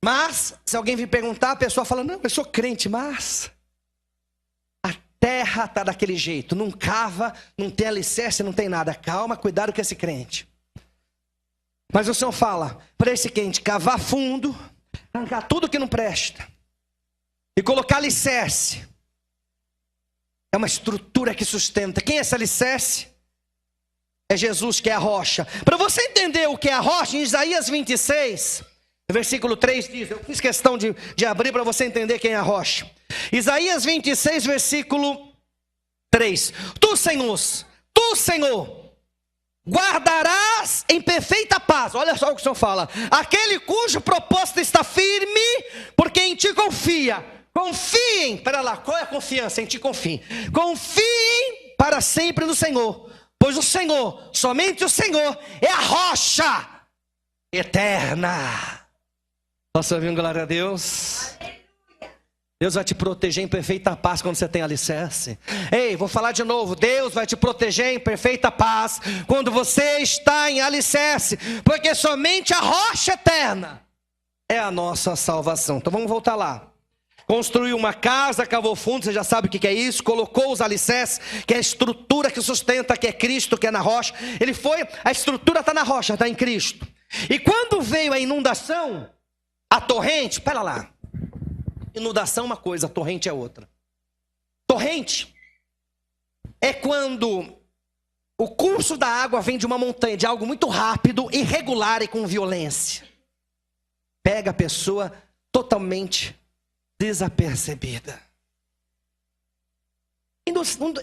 S1: Mas, se alguém vir perguntar, a pessoa fala, não, eu sou crente, mas a terra está daquele jeito, não cava, não tem alicerce, não tem nada. Calma, cuidado com esse crente. Mas o Senhor fala, para esse crente, cavar fundo, arrancar tudo que não presta e colocar alicerce. É uma estrutura que sustenta. Quem é esse alicerce? É Jesus, que é a rocha. Para você entender o que é a rocha, em Isaías 26, versículo 3 diz, eu fiz questão de abrir para você entender quem é a rocha. Isaías 26, versículo 3. Tu, Senhor, guardarás em perfeita paz. Olha só o que o Senhor fala. Aquele cujo propósito está firme, porque em ti confia. Confiem, para lá, qual é a confiança? Em ti confiem. Confiem para sempre no Senhor, pois o Senhor, somente o Senhor, é a rocha eterna. Posso ouvir um glória a Deus? Deus vai te proteger em perfeita paz quando você tem alicerce. Ei, vou falar de novo. Deus vai te proteger em perfeita paz quando você está em alicerce, porque somente a rocha eterna é a nossa salvação. Então vamos voltar lá. Construiu uma casa, cavou fundo, você já sabe o que é isso. Colocou os alicerces, que é a estrutura que sustenta, que é Cristo, que é na rocha. A estrutura está na rocha, está em Cristo. E quando veio a inundação, a torrente, espera lá. Inundação é uma coisa, torrente é outra. Torrente é quando o curso da água vem de uma montanha, de algo muito rápido, irregular e com violência. Pega a pessoa totalmente desapercebida.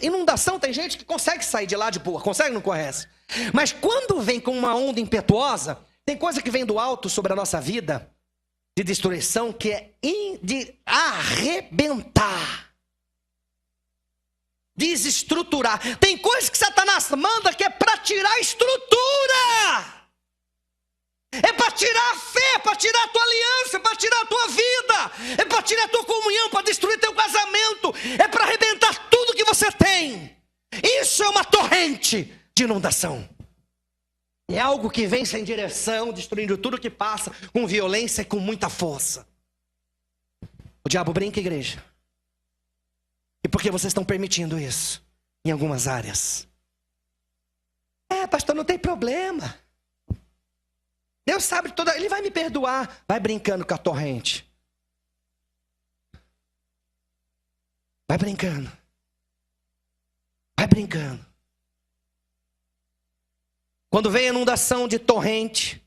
S1: Inundação, tem gente que consegue sair de lá de boa, consegue ou não conhece? Mas quando vem com uma onda impetuosa, tem coisa que vem do alto sobre a nossa vida, de destruição, que é de arrebentar, desestruturar. Tem coisa que Satanás manda que é para tirar a estrutura. É para tirar a fé, para tirar a tua aliança, para tirar a tua vida, é para tirar a tua comunhão, para destruir teu casamento, é para arrebentar tudo que você tem. Isso é uma torrente de inundação. É algo que vem sem direção, destruindo tudo que passa, com violência e com muita força. O diabo brinca, igreja. E por que vocês estão permitindo isso em algumas áreas? Pastor, não tem problema. Deus sabe toda, Ele vai me perdoar. Vai brincando com a torrente. Vai brincando. Vai brincando. Quando vem a inundação de torrente,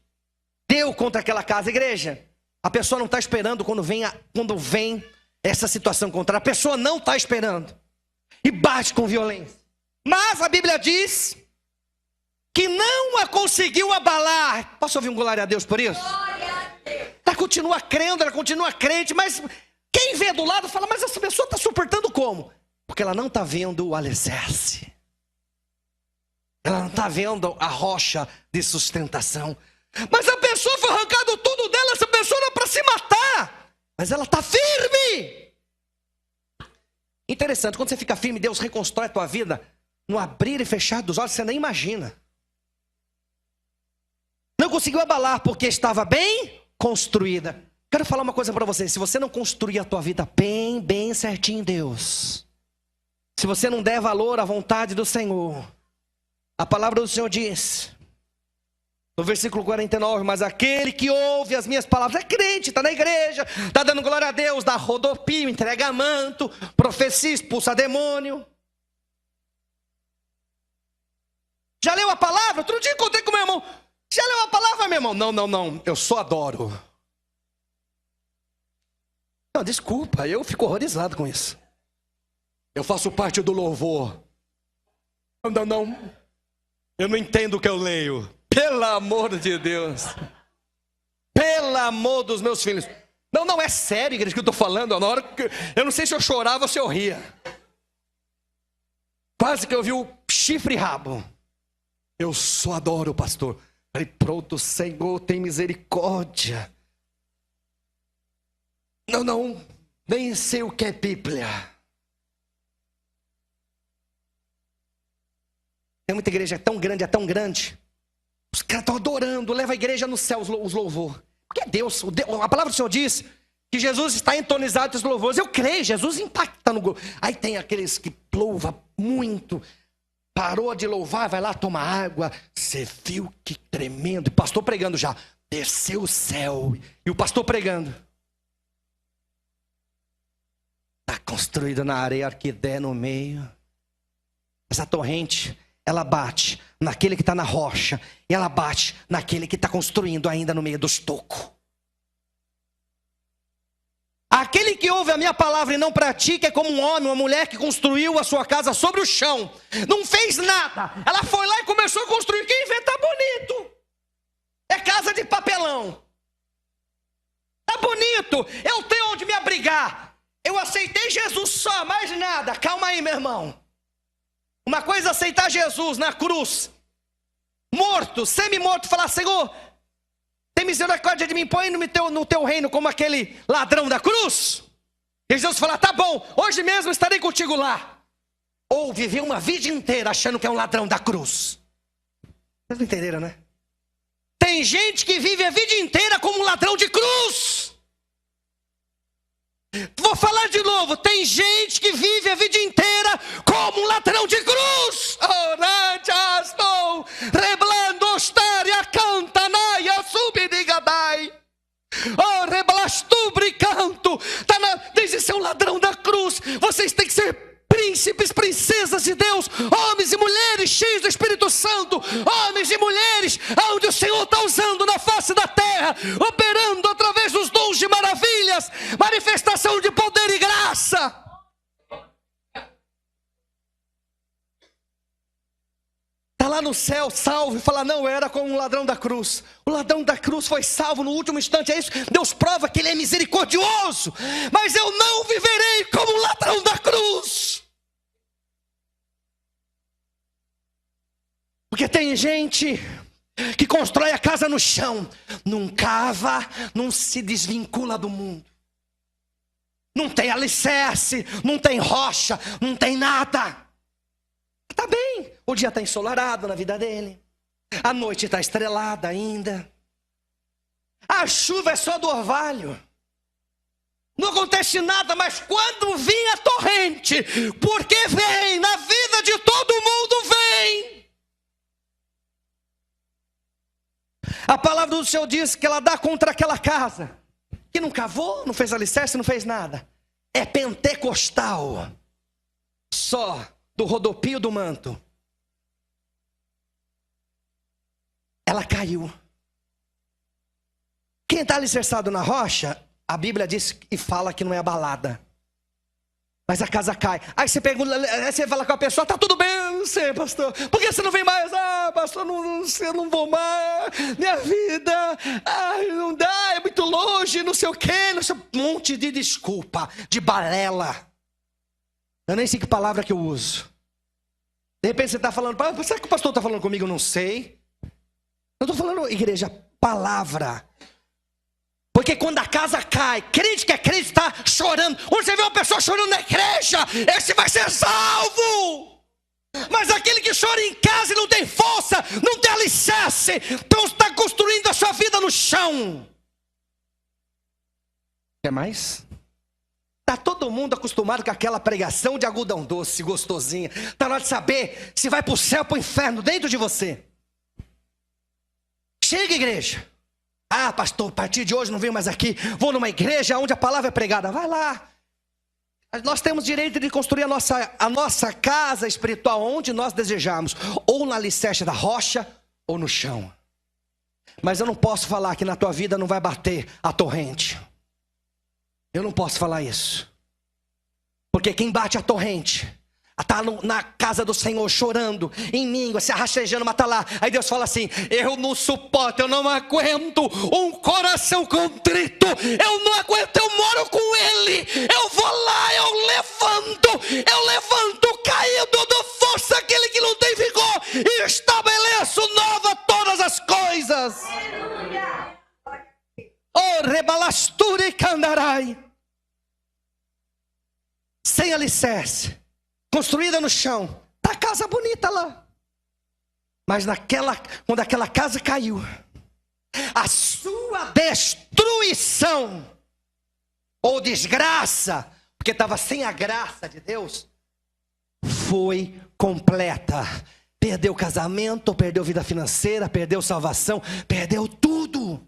S1: deu contra aquela casa, igreja. A pessoa não está esperando quando vem essa situação contrária. A pessoa não está esperando. E bate com violência. Mas a Bíblia diz que não a conseguiu abalar. Posso ouvir um glória a Deus por isso? Ela continua crendo, ela continua crente, mas quem vê do lado fala, mas essa pessoa está suportando como? Porque ela não está vendo o alicerce. Ela não está vendo a rocha de sustentação. Mas a pessoa foi arrancado tudo dela, essa pessoa era para se matar. Mas ela está firme. Interessante, quando você fica firme, Deus reconstrói a tua vida no abrir e fechar dos olhos, você nem imagina. Não conseguiu abalar porque estava bem construída. Quero falar uma coisa para você. Se você não construir a tua vida bem certinho em Deus, se você não der valor à vontade do Senhor, a palavra do Senhor diz, no versículo 49, mas aquele que ouve as minhas palavras, é crente, está na igreja, está dando glória a Deus, dá rodopio, entrega manto, profecia, expulsa demônio. Já leu a palavra? Outro dia encontrei com meu irmão. Já leu a palavra, meu irmão? Não, eu só adoro. Não, desculpa, eu fico horrorizado com isso. Eu faço parte do louvor. Não, eu não entendo o que eu leio. Pelo amor de Deus. Pelo amor dos meus filhos. Não, é sério, igreja, que eu estou falando. Na hora que eu não sei se eu chorava ou se eu ria. Quase que eu vi o chifre e rabo. Eu só adoro o pastor. Falei, pronto, Senhor, tem misericórdia. Não, nem sei o que é Bíblia. Tem muita igreja, é tão grande. Os caras estão adorando, leva a igreja no céu os louvor. Porque é Deus, a palavra do Senhor diz que Jesus está entonizado com os louvores. Eu creio, Jesus impacta no grupo. Aí tem aqueles que louvam muito. Parou de louvar, vai lá tomar água. Você viu que tremendo. O pastor pregando já. Desceu o céu. E o pastor pregando. Está construído na areia arquidé no meio. Essa torrente, ela bate naquele que está na rocha. E ela bate naquele que está construindo ainda no meio dos tocos. Aquele que ouve a minha palavra e não pratica é como um homem, uma mulher que construiu a sua casa sobre o chão. Não fez nada. Ela foi lá e começou a construir. Quem vê tá bonito. É casa de papelão. Tá bonito. Eu tenho onde me abrigar. Eu aceitei Jesus só, mais nada. Calma aí, meu irmão. Uma coisa é aceitar Jesus na cruz. Morto, semi-morto, falar, Senhor, tem misericórdia de mim, põe no teu reino como aquele ladrão da cruz. E Jesus fala, tá bom, hoje mesmo estarei contigo lá. Ou viver uma vida inteira achando que é um ladrão da cruz. Vocês não entenderam, né? Tem gente que vive a vida inteira como um ladrão de cruz. Vou falar de novo, tem gente que vive a vida inteira como um ladrão de cruz. Reblando ostária cantanaia subidigadai. Oh, reblastubre canto. Diz ser um ladrão da cruz. Vocês têm que ser príncipes, princesas de Deus, homens e mulheres cheios do Espírito Santo, homens e mulheres onde o Senhor está usando na face da terra, operando através dos dons de maravilhas, manifestação de poder e graça. Está lá no céu, salvo, e fala, não, eu era como um ladrão da cruz. O ladrão da cruz foi salvo no último instante, é isso. Deus prova que Ele é misericordioso, mas eu não viverei como um ladrão da cruz. Porque tem gente que constrói a casa no chão, não cava, não se desvincula do mundo. Não tem alicerce, não tem rocha, não tem nada. Está bem, o dia está ensolarado na vida dele. A noite está estrelada ainda. A chuva é só do orvalho. Não acontece nada, mas quando vem a torrente, porque vem, na vida de todo mundo vem. A palavra do Senhor diz que ela dá contra aquela casa, que não cavou, não fez alicerce, não fez nada. É pentecostal. Só do rodopio do manto. Ela caiu. Quem está alicerçado na rocha, a Bíblia diz e fala que não é abalada. Mas a casa cai. Aí você pergunta, aí você fala com a pessoa, tá tudo bem, eu não sei, pastor. Por que você não vem mais? Ah, pastor, eu não vou mais. Minha vida, não dá, é muito longe, não sei o quê. Não sei, um monte de desculpa, de balela. Eu nem sei que palavra que eu uso. De repente você está falando, será que o pastor está falando comigo? Eu não sei. Eu estou falando, igreja, palavra. Porque quando a casa cai, crente que é crente está chorando. Quando você vê uma pessoa chorando na igreja, esse vai ser salvo. Mas aquele que chora em casa e não tem força, não tem alicerce, então está construindo a sua vida no chão. Quer mais? Está todo mundo acostumado com aquela pregação de algodão doce, gostosinha. Está na hora de saber se vai para o céu ou para o inferno dentro de você. Chega, igreja. Ah, pastor, a partir de hoje não venho mais aqui. Vou numa igreja onde a palavra é pregada. Vai lá. Nós temos direito de construir a nossa casa espiritual onde nós desejarmos. Ou na alicerce da rocha, ou no chão. Mas eu não posso falar que na tua vida não vai bater a torrente. Eu não posso falar isso. Porque quem bate a torrente está na casa do Senhor chorando, em língua, se arrastejando, mas está lá. Aí Deus fala assim, eu não suporto, eu não aguento um coração contrito. Eu não aguento, eu moro com Ele. Eu vou lá, eu levanto caído do força aquele que não tem vigor. E estabeleço nova todas as coisas. Oh, rebalasture candarai. Sem alicerce, construída no chão, está a casa bonita lá. Mas quando aquela casa caiu, a sua destruição, ou desgraça, porque estava sem a graça de Deus, foi completa. Perdeu casamento, perdeu vida financeira, perdeu salvação, perdeu tudo.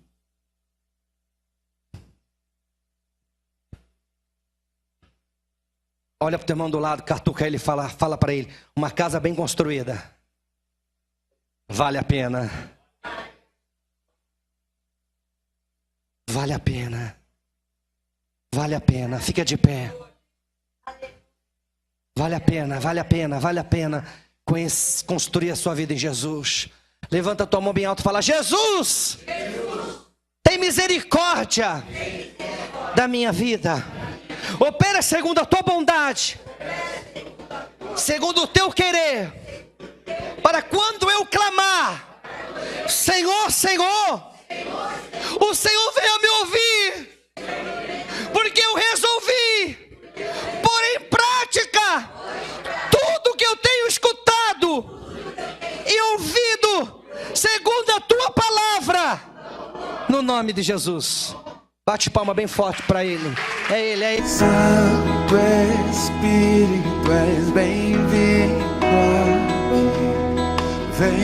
S1: Olha para o teu irmão do lado, catuca ele, fala para ele, uma casa bem construída vale a pena. Vale a pena. Vale a pena. Fica de pé. Vale a pena, vale a pena, vale a pena construir a sua vida em Jesus. Levanta a tua mão bem alto e fala, Jesus, tem misericórdia da minha vida. Opera segundo a tua bondade, segundo o teu querer, para quando eu clamar, Senhor, Senhor, o Senhor venha me ouvir, porque eu resolvi pôr em prática tudo que eu tenho escutado e ouvido, segundo a tua palavra, no nome de Jesus. Bate palma bem forte para Ele. É Ele, é Ele.
S2: Santo Espírito, és bem-vindo aqui. Vem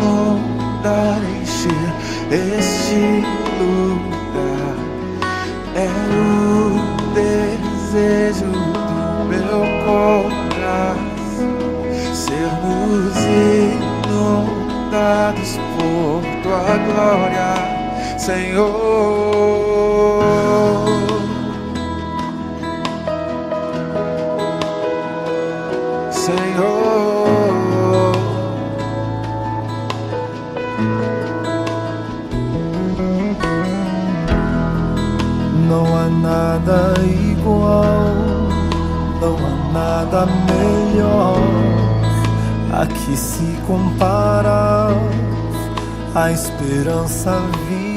S2: inundar, encher este lugar. É o desejo do meu coração, sermos inundados por tua glória, Senhor. Senhor, não há nada igual, não há nada melhor a que se compara a esperança viva